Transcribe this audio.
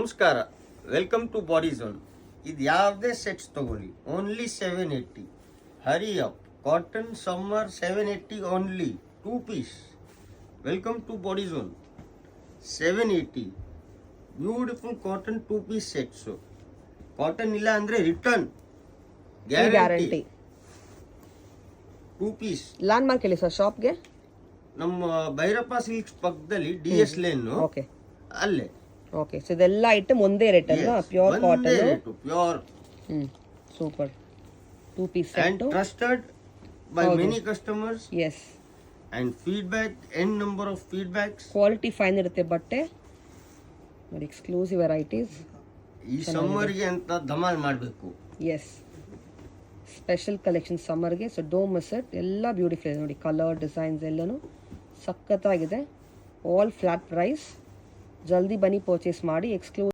ನಮಸ್ಕಾರ, welcome to body zone. ಇದು ಯಾವುದೇ ಸೆಟ್ಸ್ ತಗೊಳ್ಳಿ, only 780. Hurry up, cotton summer 780 only, 2 piece. Welcome to body zone. 780 beautiful cotton 2 piece sets. Cotton ಇಲ್ಲ ಅಂದರೆ return guarantee. 2 piece. Landmark ಹೇಳಿ sir ಶಾಪ್ಗೆ. ನಮ್ಮ ಭೈರಪ್ಪ ಸಿಲ್ಕ್ಸ್ ಪಕ್ಕದಲ್ಲಿ DS ಲೇನ್, ಓಕೆ ಅಲ್ಲೇ. ಓಕೆ, ಸೊ ಇದೆಲ್ಲ ಐಟಮ್ ಒಂದೇ ರೇಟ್ ಅಲ್ವಾ? Pure cotton, pure, super 2 piece and trusted by many customers. Yes, and feedback, n number of feedbacks. Quality fine ಇರುತ್ತೆ ಬಟ್ಟೆ. ನೋಡಿ, ಎಕ್ಸ್ಕ್ಲೂಸಿವ್ ವೆರೈಟೀಸ್ ಈ ಸಮ್ಮರ್ಗೆ ಅಂತ ಧಮಾಲ್ ಮಾಡಬೇಕು. ಎಸ್, ಸ್ಪೆಷಲ್ ಕಲೆಕ್ಷನ್ ಸಮ್ಮರ್ಗೆ. So don't miss it. ಎಲ್ಲ ಬ್ಯೂಟಿಫುಲ್ ಇದೆ ನೋಡಿ, ಕಲರ್ ಡಿಸೈನ್ಸ್ ಎಲ್ಲನೂ ಸಖತ್ತಾಗಿದೆ. All flat price. ಜಲ್ದಿ ಬನ್ನಿ ಪರ್ಚೇಸ್ ಮಾಡಿ.